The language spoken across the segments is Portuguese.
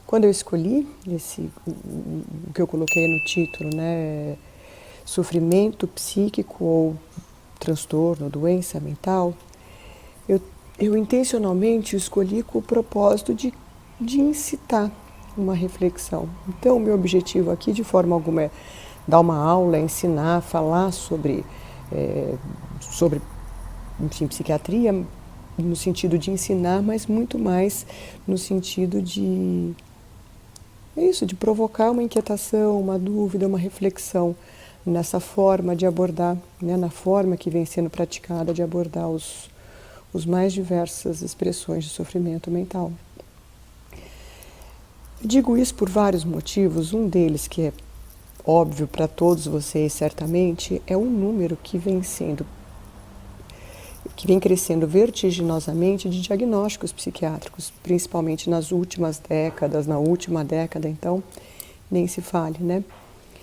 Quando eu escolhi o que eu coloquei no título, né, sofrimento psíquico ou transtorno, doença mental, eu, eu intencionalmente escolhi com o propósito de incitar uma reflexão. Então, o meu objetivo aqui, de forma alguma, é dar uma aula, ensinar, falar sobre enfim, psiquiatria, no sentido de ensinar, mas muito mais no sentido de de provocar uma inquietação, uma dúvida, uma reflexão nessa forma de abordar, né, na forma que vem sendo praticada de abordar os mais diversas expressões de sofrimento mental. Eu digo isso por vários motivos. Um deles, que é óbvio para todos vocês certamente, é um número que vem crescendo vertiginosamente de diagnósticos psiquiátricos, principalmente nas últimas décadas, na última década, então, nem se fale, né?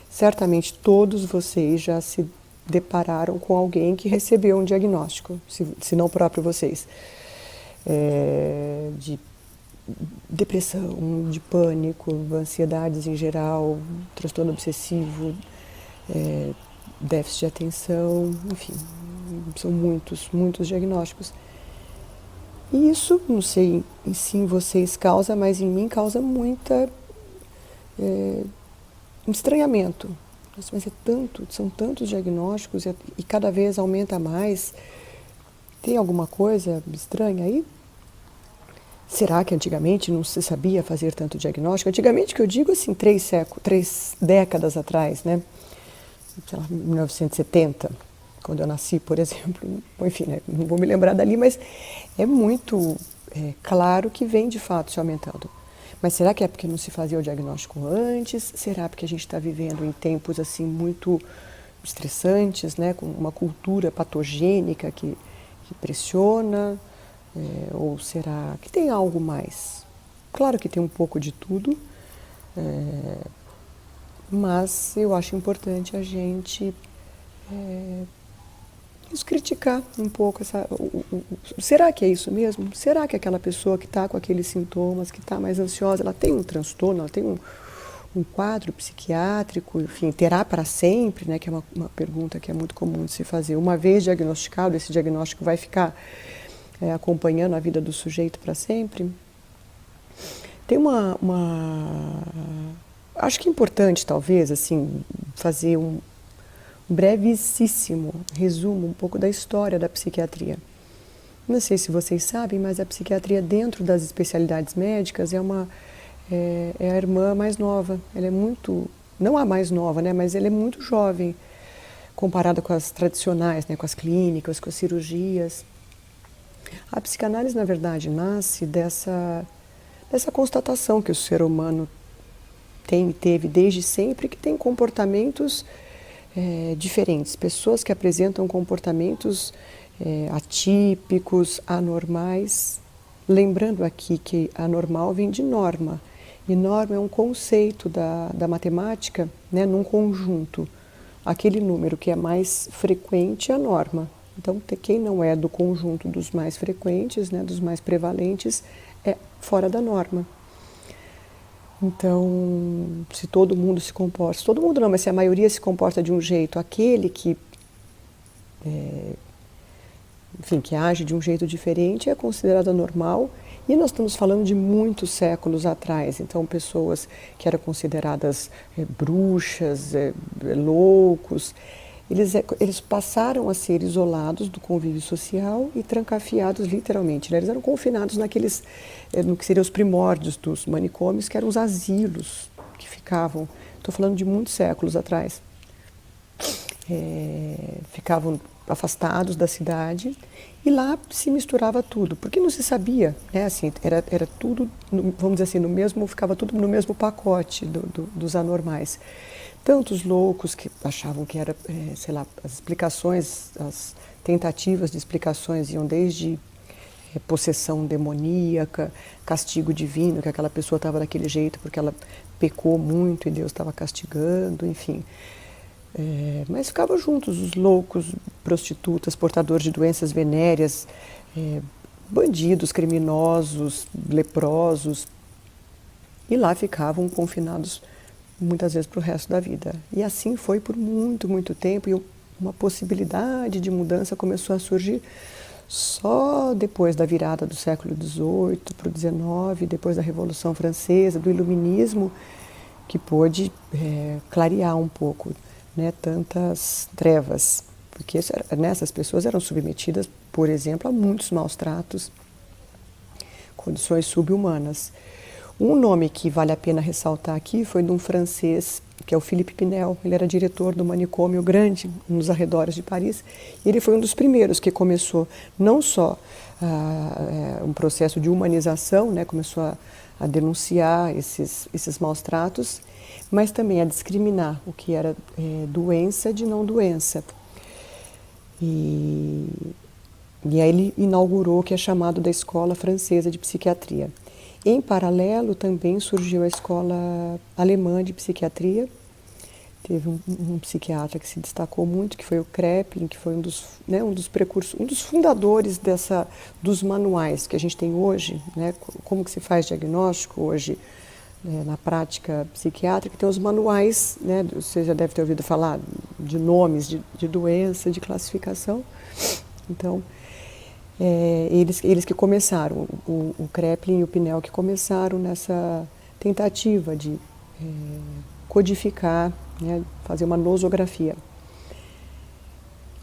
Certamente todos vocês já se depararam com alguém que recebeu um diagnóstico, se não próprio vocês, de depressão, de pânico, ansiedades em geral, transtorno obsessivo, déficit de atenção, enfim, são muitos diagnósticos. E isso, não sei se em vocês causa, mas em mim causa muita um estranhamento. Nossa, mas são tantos diagnósticos e cada vez aumenta mais. Tem alguma coisa estranha aí? Será que antigamente não se sabia fazer tanto diagnóstico? Antigamente, que eu digo assim, 3 décadas atrás, né? Sei lá, 1970, quando eu nasci, por exemplo. Enfim, né? Não vou me lembrar dali, mas é muito claro que vem de fato se aumentando. Mas será que é porque não se fazia o diagnóstico antes? Será porque a gente está vivendo em tempos assim muito estressantes, né? Com uma cultura patogênica que pressiona? Ou será que tem algo mais? Claro que tem um pouco de tudo, mas eu acho importante a gente criticar um pouco será que é isso mesmo? Será que aquela pessoa que está com aqueles sintomas, que está mais ansiosa, ela tem um transtorno, ela tem um quadro psiquiátrico, enfim, terá para sempre, né? Que é uma pergunta que é muito comum de se fazer. Uma vez diagnosticado, esse diagnóstico vai ficar acompanhando a vida do sujeito para sempre? Tem acho que é importante, talvez, assim, fazer um brevíssimo resumo um pouco da história da psiquiatria. Não sei se vocês sabem, mas a psiquiatria, dentro das especialidades médicas, é a irmã mais nova. Ela é muito, não a mais nova, né, mas ela é muito jovem, comparada com as tradicionais, né, com as clínicas, com as cirurgias. A psicanálise, na verdade, nasce dessa constatação que o ser humano tem e teve desde sempre, que tem comportamentos diferentes, pessoas que apresentam comportamentos atípicos, anormais. Lembrando aqui que anormal vem de norma, e norma é um conceito da matemática, né, num conjunto. Aquele número que é mais frequente é a norma. Então, quem não é do conjunto dos mais frequentes, né, dos mais prevalentes, é fora da norma. Então, se todo mundo se comporta, se todo mundo não, mas se a maioria se comporta de um jeito, aquele que, enfim, que age de um jeito diferente é considerado anormal. E nós estamos falando de muitos séculos atrás, então pessoas que eram consideradas bruxas, loucos, eles passaram a ser isolados do convívio social e trancafiados literalmente, né? Eles eram confinados no que seriam os primórdios dos manicômios, que eram os asilos que ficavam, estou falando de muitos séculos atrás, ficavam afastados da cidade, e lá se misturava tudo, porque não se sabia, né? Assim, era tudo, vamos dizer assim, ficava tudo no mesmo pacote dos anormais. Tantos loucos que achavam que era, sei lá, as tentativas de explicações iam desde possessão demoníaca, castigo divino, que aquela pessoa estava daquele jeito porque ela pecou muito e Deus estava castigando, enfim. Mas ficavam juntos os loucos, prostitutas, portadores de doenças venéreas, bandidos, criminosos, leprosos, e lá ficavam confinados muitas vezes para o resto da vida. E assim foi por muito, muito tempo, e uma possibilidade de mudança começou a surgir só depois da virada do século XVIII para o XIX, depois da Revolução Francesa, do Iluminismo, que pôde clarear um pouco, né, tantas trevas, porque essas pessoas eram submetidas, por exemplo, a muitos maus tratos, condições subhumanas. Um nome que vale a pena ressaltar aqui foi de um francês, que é o Philippe Pinel. Ele era diretor do manicômio grande nos arredores de Paris, e ele foi um dos primeiros que começou não só um processo de humanização, né, começou a denunciar esses maus tratos, mas também a discriminar o que era doença de não doença. E aí ele inaugurou o que é chamado da Escola Francesa de Psiquiatria. Em paralelo, também surgiu a Escola Alemã de Psiquiatria. Teve um psiquiatra que se destacou muito, que foi o Kraepelin, que foi um dos precursores, um dos fundadores dos manuais que a gente tem hoje, né? Como que se faz diagnóstico hoje, na prática psiquiátrica. Tem os manuais, né? Você já deve ter ouvido falar de nomes de doença, de classificação. Então, eles que começaram, o Kraepelin e o Pinel, que começaram nessa tentativa de codificar, né, fazer uma nosografia.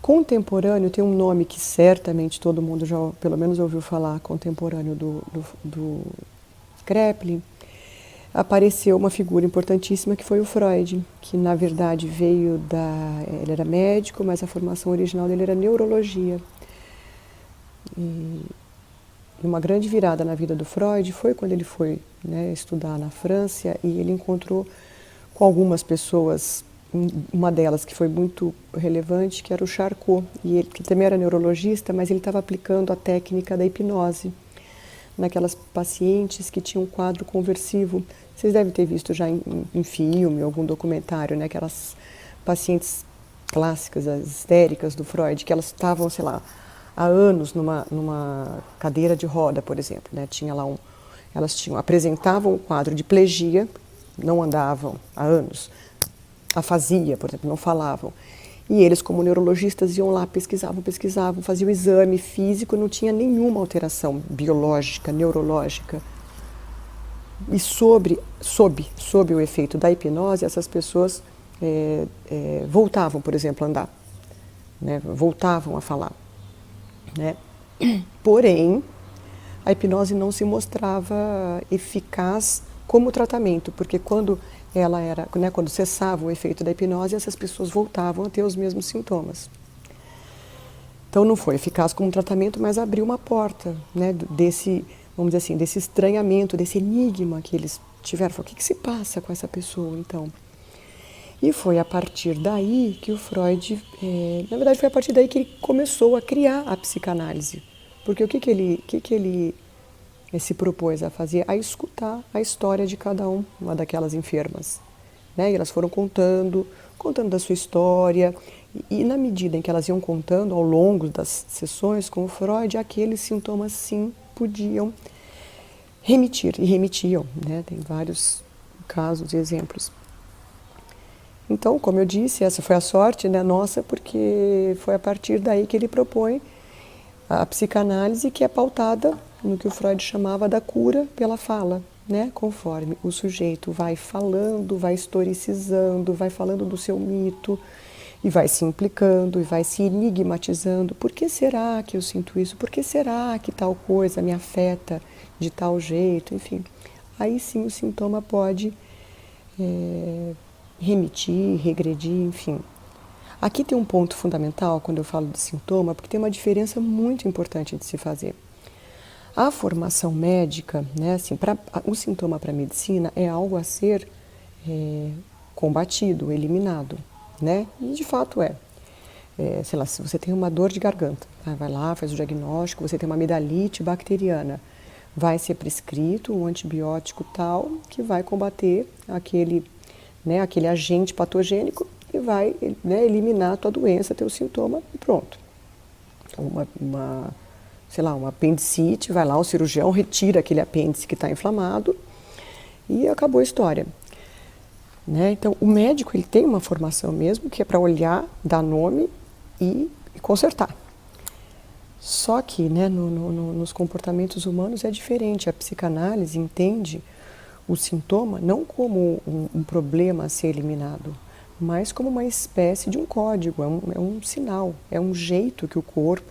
Contemporâneo tem um nome que certamente todo mundo já pelo menos ouviu falar, contemporâneo do Kraepelin. Apareceu uma figura importantíssima que foi o Freud, que na verdade ele era médico, mas a formação original dele era neurologia. E uma grande virada na vida do Freud foi quando ele foi, né, estudar na França, e ele encontrou com algumas pessoas, uma delas que foi muito relevante, que era o Charcot, e ele, que também era neurologista, mas ele estava aplicando a técnica da hipnose naquelas pacientes que tinham um quadro conversivo. Vocês devem ter visto já em filme, algum documentário, né, aquelas pacientes clássicas, as histéricas do Freud, que elas estavam, sei lá, há anos numa cadeira de roda, por exemplo, né? Elas apresentavam um quadro de plegia, não andavam há anos, afasia, por exemplo, não falavam. E eles, como neurologistas, iam lá, pesquisavam, faziam o exame físico, não tinha nenhuma alteração biológica, neurológica. E sob o efeito da hipnose, essas pessoas voltavam, por exemplo, a andar, né? Voltavam a falar, né? Porém, a hipnose não se mostrava eficaz como tratamento, porque quando quando cessava o efeito da hipnose, essas pessoas voltavam a ter os mesmos sintomas. Então não foi eficaz como tratamento, mas abriu uma porta, né, vamos dizer assim, desse estranhamento, desse enigma que eles tiveram. O que se passa com essa pessoa, então? E foi a partir daí que o Freud, na verdade foi a partir daí que ele começou a criar a psicanálise. Porque o que ele se propôs a fazer? A escutar a história de cada uma daquelas enfermas, né? E elas foram contando da sua história, e na medida em que elas iam contando ao longo das sessões com o Freud, aqueles sintomas sim podiam remitir, e remitiam, né? Tem vários casos e exemplos. Então, como eu disse, essa foi a sorte, né, nossa, porque foi a partir daí que ele propõe a psicanálise, que é pautada no que o Freud chamava da cura pela fala, né, conforme o sujeito vai falando, vai historicizando, vai falando do seu mito, e vai se implicando, e vai se enigmatizando. Por que será que eu sinto isso? Por que será que tal coisa me afeta de tal jeito? Enfim, aí sim o sintoma pode remitir, regredir, enfim. Aqui tem um ponto fundamental quando eu falo de sintoma, porque tem uma diferença muito importante de se fazer. A formação médica, né, assim, o sintoma para a medicina é algo a ser combatido, eliminado, né? E de fato sei lá, se você tem uma dor de garganta, vai lá, faz o diagnóstico, você tem uma amidalite bacteriana, vai ser prescrito um antibiótico tal que vai combater aquele agente patogênico e vai, né, eliminar a tua doença, teu sintoma e pronto. Sei lá, uma apendicite, vai lá, o cirurgião retira aquele apêndice que está inflamado e acabou a história. Né? Então, o médico ele tem uma formação mesmo que é para olhar, dar nome e consertar. Só que, né, nos comportamentos humanos é diferente. A psicanálise entende o sintoma não como um problema a ser eliminado, mas como uma espécie de um código, é um sinal, é um jeito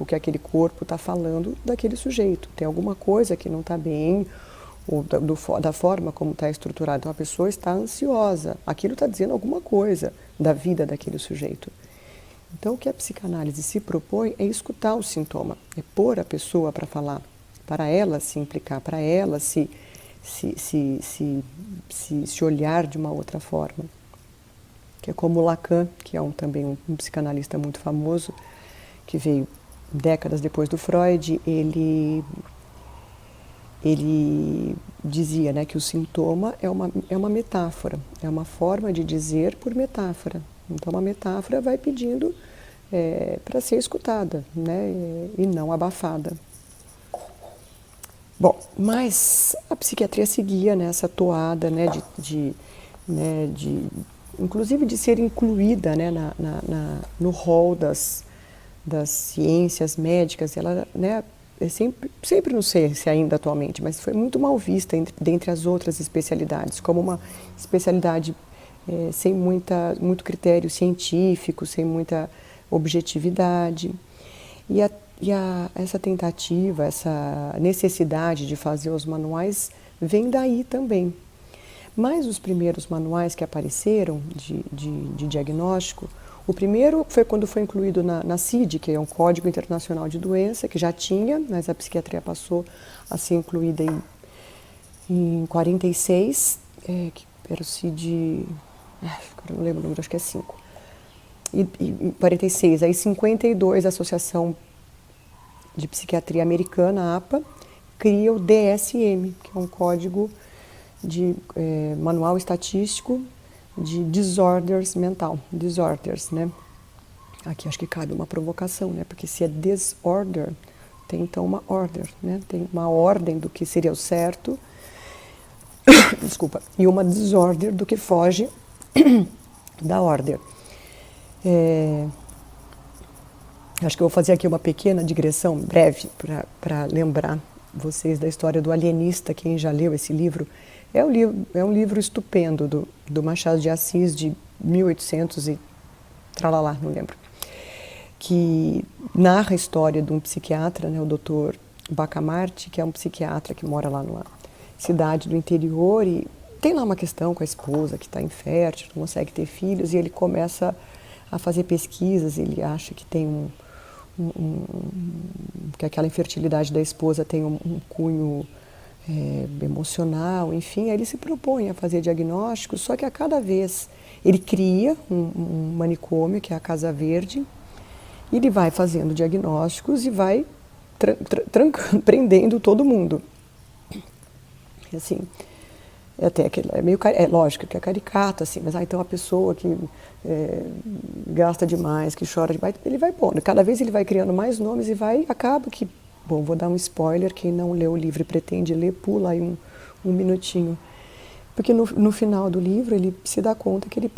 que aquele corpo está falando daquele sujeito. Tem alguma coisa que não está bem, ou da forma como está estruturado. Então, a pessoa está ansiosa, aquilo está dizendo alguma coisa da vida daquele sujeito. Então, o que a psicanálise se propõe é escutar o sintoma, é pôr a pessoa para falar, para ela se implicar, para ela se olhar de uma outra forma. Que é como Lacan, que é também um psicanalista muito famoso, que veio décadas depois do Freud, ele dizia, né, que o sintoma é uma metáfora, é uma forma de dizer por metáfora. Então, uma metáfora vai pedindo para ser escutada, né, e não abafada. Bom, mas a psiquiatria seguia nessa toada, né, inclusive de ser incluída, né, no rol das ciências médicas. Ela, né, sempre não sei se ainda atualmente, mas foi muito mal vista dentre as outras especialidades, como uma especialidade sem muito critério científico, sem muita objetividade. Essa tentativa, essa necessidade de fazer os manuais vem daí também. Mas os primeiros manuais que apareceram de diagnóstico, o primeiro foi quando foi incluído na CID, que é um Código Internacional de Doença, que já tinha, mas a psiquiatria passou a ser incluída em 46, que era o CID, eu não lembro o número, acho que é 5. E 46, aí 52, a Associação de Psiquiatria Americana, a APA, cria o DSM, que é um código de manual estatístico de disorders mental, disorders, né? Aqui acho que cabe uma provocação, né? Porque se é disorder, tem então uma order, né? Tem uma ordem do que seria o certo, desculpa, e uma disorder do que foge da order. Acho que eu vou fazer aqui uma pequena digressão breve para lembrar vocês da história do alienista. Quem já leu esse livro, é um livro estupendo do Machado de Assis, de 1800 e tralalá, não lembro, que narra a história de um psiquiatra, né, o Dr. Bacamarte, que é um psiquiatra que mora lá numa cidade do interior e tem lá uma questão com a esposa que está infértil, não consegue ter filhos, e ele começa a fazer pesquisas. Ele acha que tem que aquela infertilidade da esposa tem um cunho emocional, enfim. Aí ele se propõe a fazer diagnósticos, só que a cada vez ele cria um manicômio, que é a Casa Verde, e ele vai fazendo diagnósticos e vai prendendo todo mundo. E assim, até que é meio, lógico que é caricato, assim, mas então a pessoa que gasta demais, que chora demais, ele vai pondo. Cada vez ele vai criando mais nomes e acaba que, bom, vou dar um spoiler, quem não leu o livro e pretende ler, pula aí um minutinho. Porque no final do livro ele se dá conta que ele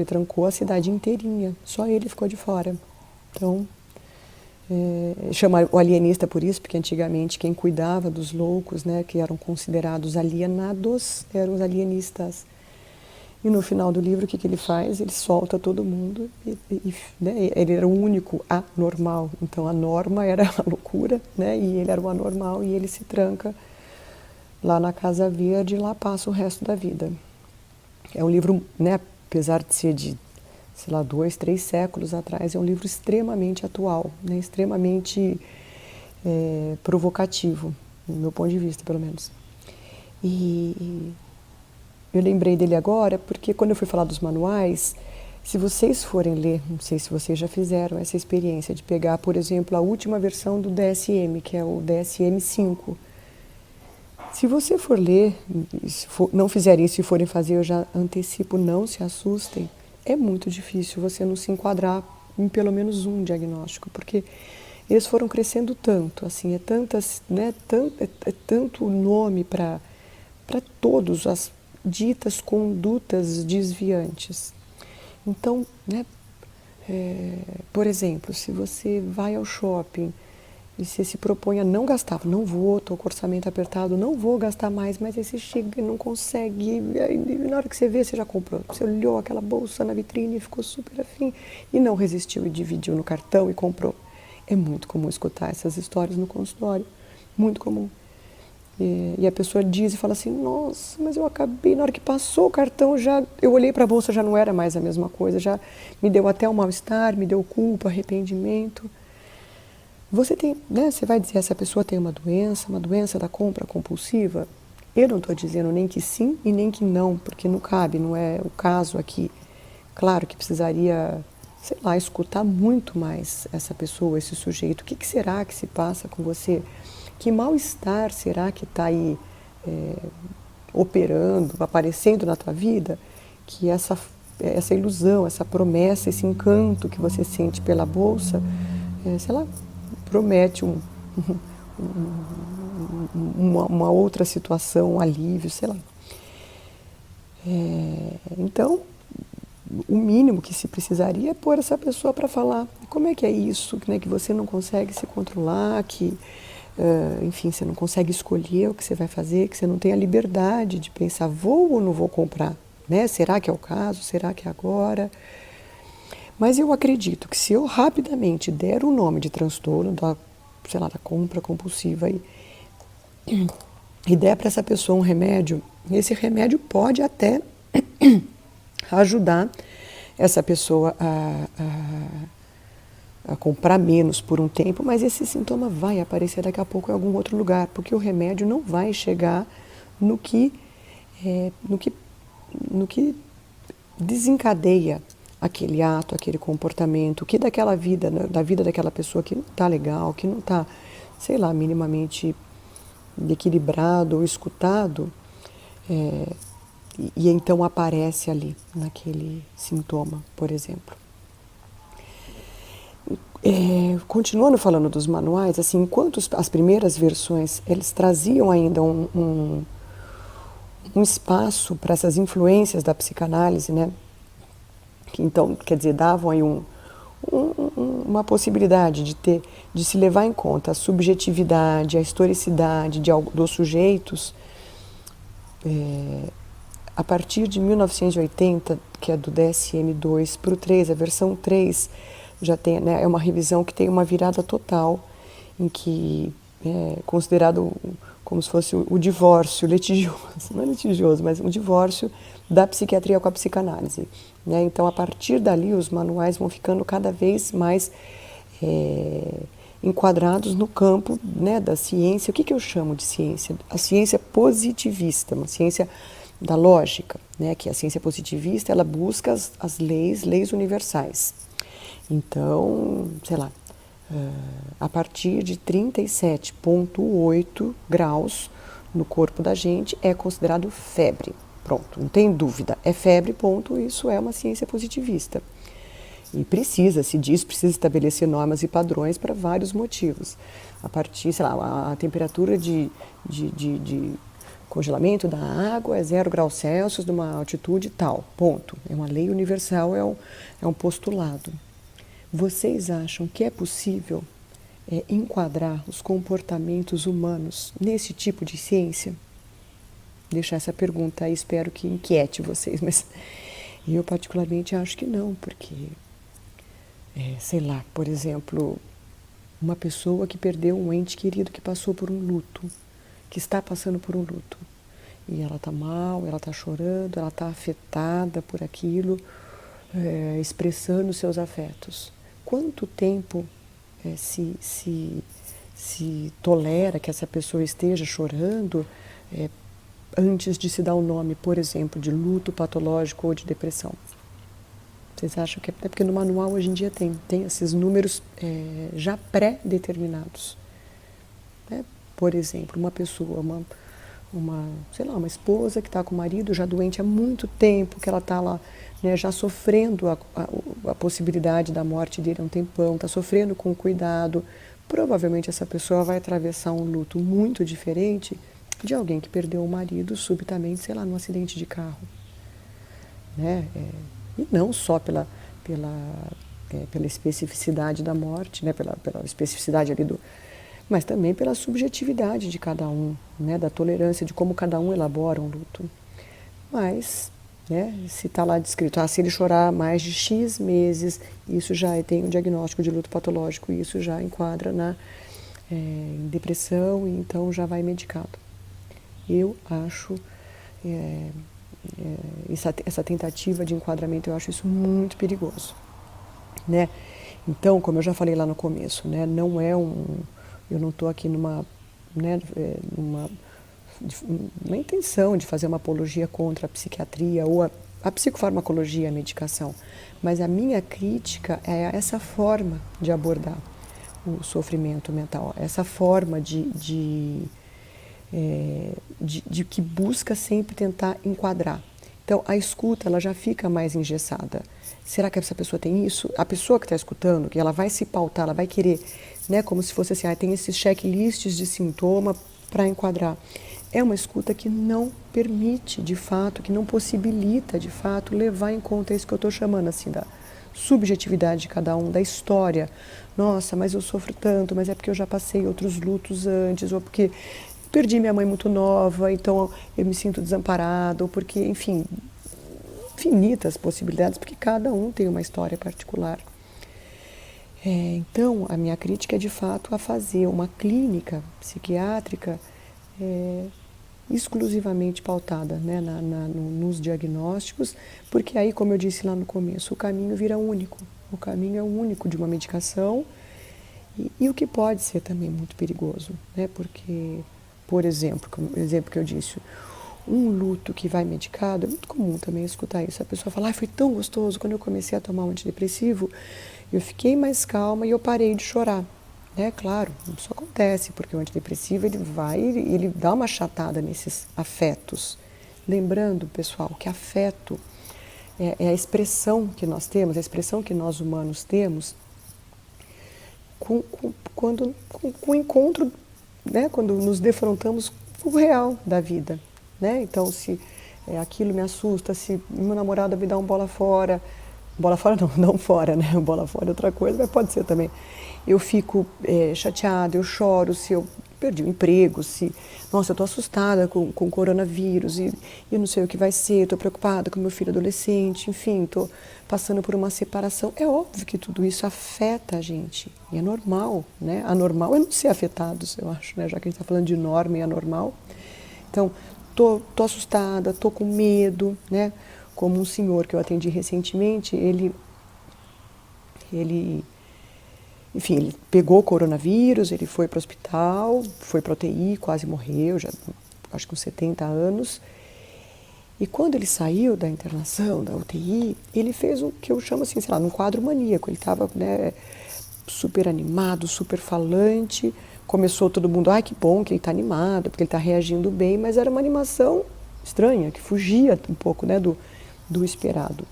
trancou a cidade inteirinha, só ele ficou de fora. Então, chama o alienista por isso, porque antigamente quem cuidava dos loucos, né, que eram considerados alienados, eram os alienistas. E no final do livro, o que ele faz? Ele solta todo mundo, né, ele era o único anormal. Então a norma era a loucura, né, e ele era o anormal, e ele se tranca lá na Casa Verde e lá passa o resto da vida. É um livro, né, apesar de ser de, sei lá, 2, 3 séculos atrás, é um livro extremamente atual, né, extremamente provocativo, do meu ponto de vista, pelo menos. E eu lembrei dele agora porque quando eu fui falar dos manuais, se vocês forem ler, não sei se vocês já fizeram essa experiência de pegar, por exemplo, a última versão do DSM, que é o DSM-5. Se você for ler, não fizer isso e forem fazer, eu já antecipo, não se assustem. É muito difícil você não se enquadrar em pelo menos um diagnóstico, porque eles foram crescendo tanto, assim, tanto nome para todos ditas condutas desviantes. Então, né, por exemplo, se você vai ao shopping e você se propõe a não gastar, não vou, estou com o orçamento apertado, não vou gastar mais, mas aí você chega e não consegue, e aí, na hora que você vê, você já comprou. Você olhou aquela bolsa na vitrine e ficou super afim e não resistiu e dividiu no cartão e comprou. É muito comum escutar essas histórias no consultório, muito comum. E a pessoa diz e fala assim, nossa, mas eu acabei, na hora que passou o cartão, eu olhei para a bolsa, já não era mais a mesma coisa, já me deu até um mal-estar, me deu culpa, arrependimento. Você tem, né, você vai dizer, essa pessoa tem uma doença da compra compulsiva? Eu não estou dizendo nem que sim e nem que não, porque não cabe, não é o caso aqui. Claro que precisaria, sei lá, escutar muito mais essa pessoa, esse sujeito. O que será que se passa com você? Que mal-estar será que está aí operando, aparecendo na tua vida? Que essa ilusão, essa promessa, esse encanto que você sente pela bolsa, sei lá, promete uma outra situação, um alívio, sei lá. Então, o mínimo que se precisaria é pôr essa pessoa para falar como é que é isso, né, que você não consegue se controlar, que, enfim, você não consegue escolher o que você vai fazer, que você não tem a liberdade de pensar, vou ou não vou comprar, né? Será que é o caso? Será que é agora? Mas eu acredito que se eu rapidamente der o nome de transtorno sei lá, da compra compulsiva e der para essa pessoa um remédio, esse remédio pode até ajudar essa pessoa a comprar menos por um tempo, mas esse sintoma vai aparecer daqui a pouco em algum outro lugar, porque o remédio não vai chegar no que desencadeia aquele ato, aquele comportamento, que daquela vida, da vida daquela pessoa que não está legal, que não está, sei lá, minimamente equilibrado ou escutado, e então aparece ali, naquele sintoma, por exemplo. Continuando falando dos manuais, assim, enquanto as primeiras versões, eles traziam ainda um espaço para essas influências da psicanálise, né? Que então, quer dizer, davam aí uma possibilidade de se levar em conta a subjetividade, a historicidade dos sujeitos. A partir de 1980, que é do DSM-2 para o 3, a versão 3 já tem, né, é uma revisão que tem uma virada total, em que é considerado como se fosse o divórcio litigioso, não é litigioso, mas um divórcio da psiquiatria com a psicanálise, né? Então, a partir dali, os manuais vão ficando cada vez mais enquadrados no campo, né, da ciência. O que eu chamo de ciência? A ciência positivista, uma ciência da lógica, né, que a ciência positivista, ela busca as leis universais. Então, sei lá, a partir de 37,8 graus no corpo da gente é considerado febre. Pronto, não tem dúvida, é febre, ponto, isso é uma ciência positivista. E precisa estabelecer normas e padrões para vários motivos. A partir, sei lá, a temperatura de congelamento da água é 0 graus Celsius de uma altitude tal, ponto. É uma lei universal, é um postulado. Vocês acham que é possível enquadrar os comportamentos humanos nesse tipo de ciência? Deixar essa pergunta aí, espero que inquiete vocês, mas eu particularmente acho que não, porque, sei lá, por exemplo, uma pessoa que perdeu um ente querido, que passou por um luto, que está passando por um luto, e ela está mal, ela está chorando, ela está afetada por aquilo, expressando seus afetos. Quanto tempo se tolera que essa pessoa esteja chorando antes de se dar o nome, por exemplo, de luto patológico ou de depressão? Vocês acham que é porque no manual hoje em dia tem esses números já pré-determinados? Por exemplo, uma pessoa, sei lá, uma esposa que está com o marido já doente há muito tempo, que ela está lá, né, já sofrendo a possibilidade da morte dele há um tempão, está sofrendo com o cuidado. Provavelmente essa pessoa vai atravessar um luto muito diferente de alguém que perdeu o marido subitamente, sei lá, num acidente de carro, né? E não só pela especificidade da morte, né? Pela especificidade ali mas também pela subjetividade de cada um, né? Da tolerância, de como cada um elabora um luto. Mas, né, se está lá descrito, se ele chorar mais de X meses, isso já tem um diagnóstico de luto patológico, isso já enquadra em depressão, e então já vai medicado. Eu acho essa tentativa de enquadramento, eu acho isso muito perigoso, né? Então, como eu já falei lá no começo, né, eu não estou aqui né, numa intenção de fazer uma apologia contra a psiquiatria ou a psicofarmacologia, a medicação, mas a minha crítica é essa forma de abordar o sofrimento mental, essa forma de que busca sempre tentar enquadrar. Então, a escuta ela já fica mais engessada. Será que essa pessoa tem isso? A pessoa que está escutando, que ela vai se pautar, ela vai querer, né, como se fosse assim, tem esses checklists de sintoma para enquadrar. É uma escuta que não permite, de fato, que não possibilita, de fato, levar em conta isso que eu estou chamando assim da subjetividade de cada um, da história. Nossa, mas eu sofro tanto, mas é porque eu já passei outros lutos antes, ou porque perdi minha mãe muito nova, então eu me sinto desamparada, ou porque, enfim, infinitas possibilidades, porque cada um tem uma história particular. Então, a minha crítica é, de fato, a fazer uma clínica psiquiátrica exclusivamente pautada, né, nos diagnósticos, porque aí, como eu disse lá no começo, o caminho vira único. O caminho é o único de uma medicação e o que pode ser também muito perigoso, né, porque, por exemplo, como o exemplo que eu disse, um luto que vai medicado, é muito comum também escutar isso. A pessoa fala, foi tão gostoso, quando eu comecei a tomar um antidepressivo, eu fiquei mais calma e eu parei de chorar. Claro, isso acontece, porque o antidepressivo ele dá uma achatada nesses afetos. Lembrando, pessoal, que afeto é a expressão que nós temos, a expressão que nós humanos temos com o encontro, né, quando nos defrontamos com o real da vida. Né? Então, se aquilo me assusta, se meu namorado me dá um bola fora não fora, né? Bola fora é outra coisa, mas pode ser também. Eu fico chateada, eu choro, se eu perdi o emprego, nossa, eu estou assustada com o coronavírus e eu não sei o que vai ser, estou preocupada com meu filho adolescente, enfim, estou passando por uma separação. É óbvio que tudo isso afeta a gente, e é normal, né? Anormal é não ser afetados, eu acho, né? Já que a gente está falando de norma e anormal. Então, tô assustada, tô com medo, né? Como um senhor que eu atendi recentemente, enfim, ele pegou o coronavírus, ele foi para o hospital, foi para a UTI, quase morreu, já acho que com 70 anos. E quando ele saiu da internação, da UTI, ele fez o que eu chamo assim, sei lá, num quadro maníaco. Ele estava, né, super animado, super falante. Começou todo mundo, que bom que ele está animado, porque ele está reagindo bem, mas era uma animação estranha, que fugia um pouco, né, do esperado,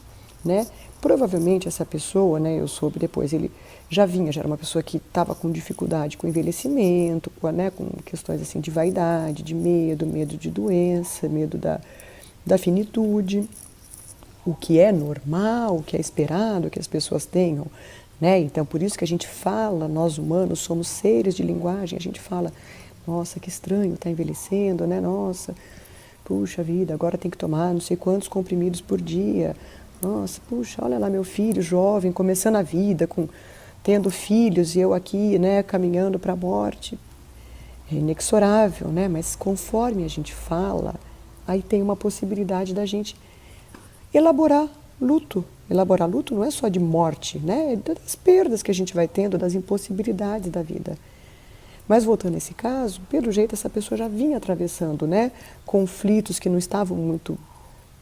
né? Provavelmente essa pessoa, né, eu soube depois, ele já era uma pessoa que estava com dificuldade com envelhecimento, com questões assim de vaidade, de medo de doença, medo da finitude, o que é normal, o que é esperado que as pessoas tenham, né? Então, por isso que a gente fala, nós humanos somos seres de linguagem, a gente fala, nossa, que estranho, está envelhecendo, né? Nossa, puxa vida, agora tem que tomar não sei quantos comprimidos por dia. Nossa, puxa, olha lá meu filho jovem, começando a vida, tendo filhos e eu aqui, né, caminhando para a morte. É inexorável, né? Mas conforme a gente fala, aí tem uma possibilidade da gente elaborar luto. Elaborar luto não é só de morte, né? É das perdas que a gente vai tendo, das impossibilidades da vida. Mas voltando a esse caso, pelo jeito essa pessoa já vinha atravessando, né, conflitos que não estavam muito,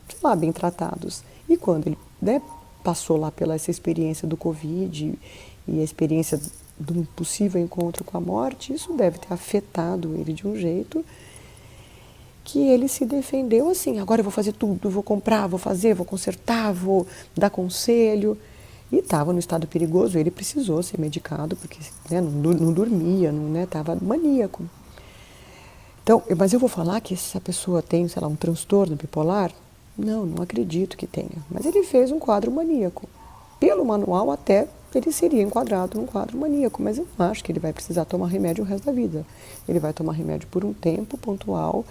sei lá, bem tratados. E quando ele, né, passou lá pela essa experiência do Covid e a experiência do possível encontro com a morte, isso deve ter afetado ele de um jeito que ele se defendeu assim, agora eu vou fazer tudo, vou comprar, vou fazer, vou consertar, vou dar conselho. E estava no estado perigoso, ele precisou ser medicado, porque, né, não dormia, estava maníaco. Então, mas eu vou falar que essa pessoa tem, sei lá, um transtorno bipolar? Não, não acredito que tenha. Mas ele fez um quadro maníaco. Pelo manual, até ele seria enquadrado num quadro maníaco, mas eu não acho que ele vai precisar tomar remédio o resto da vida. Ele vai tomar remédio por um tempo pontual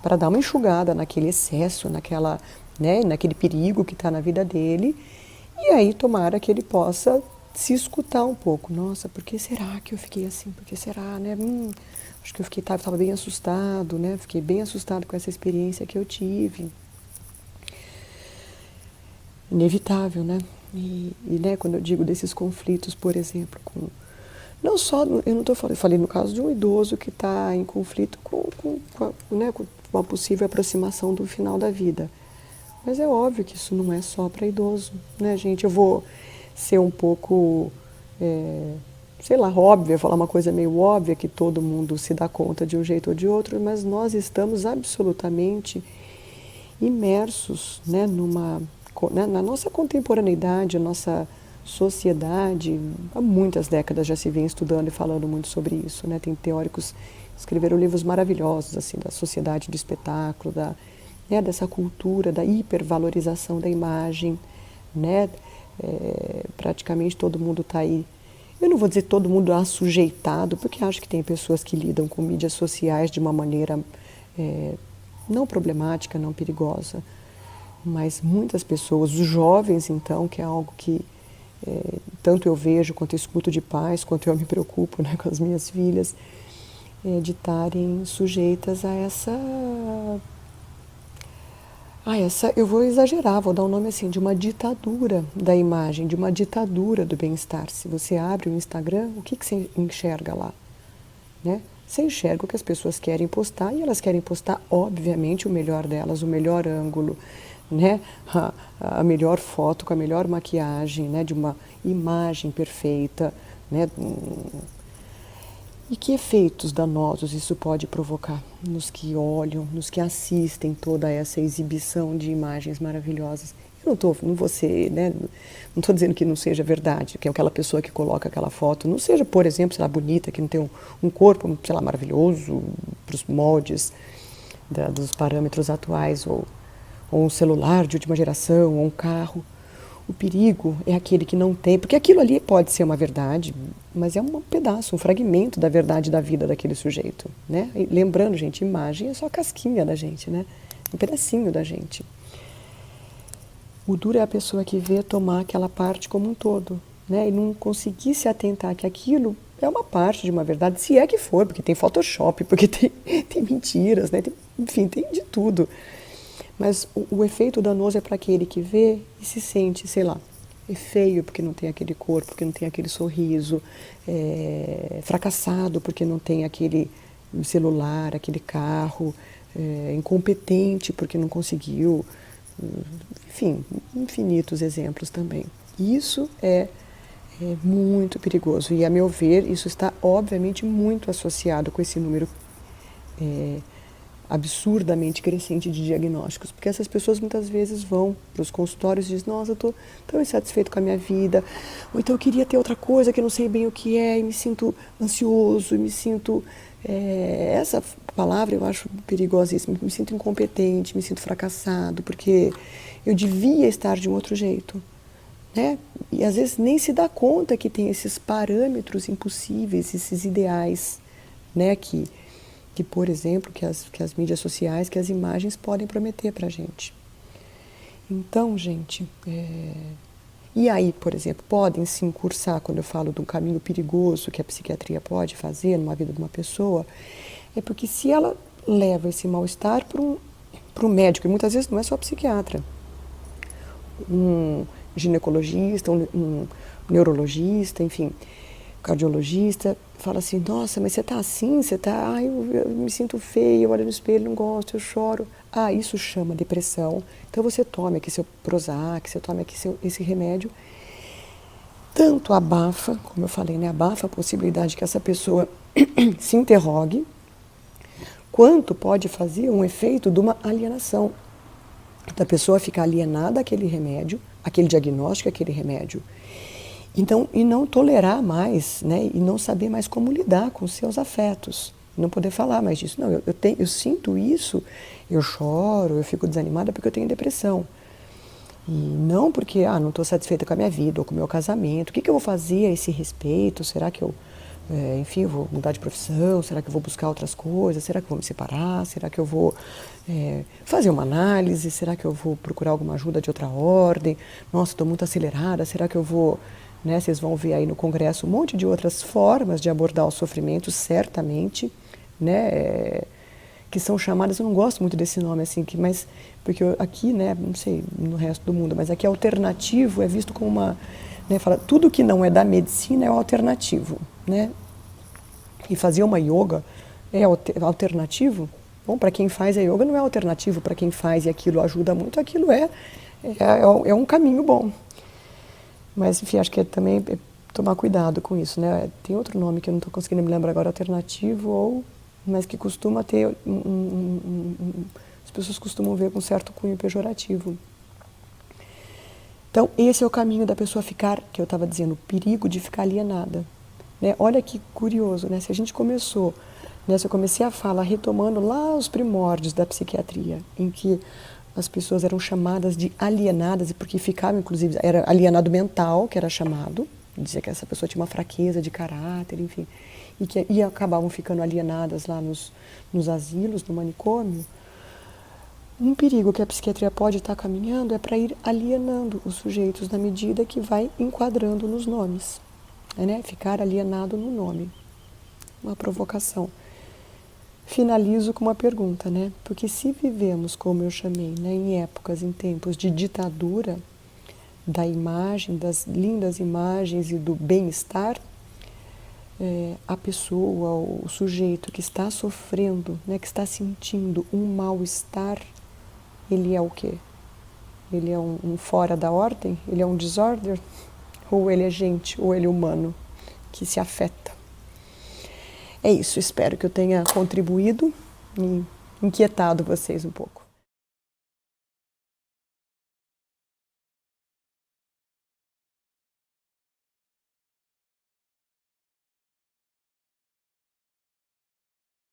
para dar uma enxugada naquele excesso, naquele perigo que está na vida dele, e aí tomara que ele possa se escutar um pouco. Nossa, por que será que eu fiquei assim? Por que será, né? Acho que eu estava bem assustado, né? Fiquei bem assustado com essa experiência que eu tive. Inevitável, né? Né, quando eu digo desses conflitos, por exemplo, não só, eu não estou falando, eu falei no caso de um idoso que está em conflito né, com uma possível aproximação do final da vida. Mas é óbvio que isso não é só para idoso, né, gente? Eu vou ser um pouco, sei lá, óbvia, falar uma coisa meio óbvia que todo mundo se dá conta de um jeito ou de outro, mas nós estamos absolutamente imersos, né, na nossa contemporaneidade, a nossa sociedade. Há muitas décadas já se vem estudando e falando muito sobre isso, né? Tem teóricos que escreveram livros maravilhosos assim, da sociedade do espetáculo, dessa cultura da hipervalorização da imagem, né? Praticamente todo mundo está aí. Eu não vou dizer todo mundo assujeitado, porque acho que tem pessoas que lidam com mídias sociais de uma maneira não problemática, não perigosa. Mas muitas pessoas, os jovens então, que é algo que tanto eu vejo, quanto eu escuto de pais, quanto eu me preocupo, né, com as minhas filhas, de estarem sujeitas a eu vou exagerar, vou dar um nome assim, de uma ditadura da imagem, de uma ditadura do bem-estar. Se você abre o Instagram, o que você enxerga lá? Né? Você enxerga o que as pessoas querem postar, e elas querem postar, obviamente, o melhor delas, o melhor ângulo, né? A melhor foto com a melhor maquiagem, né? De uma imagem perfeita, né? E que efeitos danosos isso pode provocar nos que olham, nos que assistem toda essa exibição de imagens maravilhosas? Eu não vou ser, né? Não estou dizendo que não seja verdade, que aquela pessoa que coloca aquela foto não seja, por exemplo, sei lá, bonita, que não tem um corpo, sei lá, maravilhoso para os moldes dos parâmetros atuais, ou um celular de última geração, ou um carro. O perigo é aquele que não tem, porque aquilo ali pode ser uma verdade, mas é um pedaço, um fragmento da verdade da vida daquele sujeito, né? E lembrando, gente, imagem é só a casquinha da gente, né? Um pedacinho da gente. O duro é a pessoa que vê tomar aquela parte como um todo, né? E não conseguir se atentar que aquilo é uma parte de uma verdade, se é que for, porque tem Photoshop, porque tem mentiras, né? Enfim, tem de tudo. Mas o efeito danoso é para aquele que vê e se sente, sei lá, é feio porque não tem aquele corpo, porque não tem aquele sorriso, fracassado porque não tem aquele celular, aquele carro, incompetente porque não conseguiu, enfim, infinitos exemplos também. Isso é muito perigoso e, a meu ver, isso está obviamente muito associado com esse número absurdamente crescente de diagnósticos, porque essas pessoas muitas vezes vão para os consultórios e dizem: nossa, eu estou tão insatisfeito com a minha vida, ou então eu queria ter outra coisa que eu não sei bem o que é, e me sinto ansioso, e me sinto, essa palavra eu acho perigosíssima, me sinto incompetente, me sinto fracassado, porque eu devia estar de um outro jeito, né? E às vezes nem se dá conta que tem esses parâmetros impossíveis, esses ideais, né, que por exemplo, que as mídias sociais, que as imagens podem prometer para a gente. Então, gente, e aí, por exemplo, podem se incursar, quando eu falo de um caminho perigoso que a psiquiatria pode fazer numa vida de uma pessoa, é porque se ela leva esse mal-estar para um médico, e muitas vezes não é só psiquiatra, um ginecologista, um neurologista, enfim, cardiologista, fala assim: nossa, mas você está assim, você está, eu me sinto feia, eu olho no espelho, não gosto, eu choro. Isso chama depressão. Então você tome aqui seu Prozac, você tome aqui esse remédio. Tanto abafa, como eu falei, né, abafa a possibilidade que essa pessoa se interrogue, quanto pode fazer um efeito de uma alienação. Da pessoa ficar alienada àquele remédio, aquele diagnóstico, aquele remédio. Então, e não tolerar mais, né, e não saber mais como lidar com os seus afetos, não poder falar mais disso. Não, eu sinto isso, eu choro, eu fico desanimada porque eu tenho depressão. E não porque, não estou satisfeita com a minha vida ou com o meu casamento. O que eu vou fazer a esse respeito? Será que eu, enfim, vou mudar de profissão? Será que eu vou buscar outras coisas? Será que eu vou me separar? Será que eu vou fazer uma análise? Será que eu vou procurar alguma ajuda de outra ordem? Nossa, estou muito acelerada. Será que eu vou... Né, vocês vão ver aí no congresso um monte de outras formas de abordar o sofrimento, certamente, né? Que são chamadas, eu não gosto muito desse nome, assim, mas porque aqui, né, não sei no resto do mundo, mas aqui alternativo é visto como uma, né, fala, tudo que não é da medicina é o alternativo, né? E fazer uma yoga é alternativo? Bom, para quem faz a yoga não é alternativo, para quem faz e aquilo ajuda muito, aquilo é um caminho bom. Mas, enfim, acho que também tomar cuidado com isso, né? Tem outro nome que eu não estou conseguindo me lembrar agora, alternativo, mas que costuma ter, as pessoas costumam ver com certo cunho pejorativo. Então, esse é o caminho da pessoa ficar, que eu estava dizendo, o perigo de ficar alienada. Né? Olha que curioso, né? Se a gente começou, né? Se eu comecei a fala retomando lá os primórdios da psiquiatria, em que as pessoas eram chamadas de alienadas, porque ficavam, inclusive, era alienado mental, que era chamado, dizia que essa pessoa tinha uma fraqueza de caráter, enfim, e acabavam ficando alienadas lá nos asilos, no manicômio. Um perigo que a psiquiatria pode estar caminhando é para ir alienando os sujeitos na medida que vai enquadrando nos nomes, né? Ficar alienado no nome. Uma provocação. Finalizo com uma pergunta, né? Porque se vivemos, como eu chamei, né, em épocas, em tempos de ditadura da imagem, das lindas imagens e do bem-estar, a pessoa, o sujeito que está sofrendo, né, que está sentindo um mal-estar, ele é o quê? Ele é um fora da ordem? Ele é um disorder? Ou ele é gente, ou ele é humano, que se afeta? É isso, espero que eu tenha contribuído e inquietado vocês um pouco.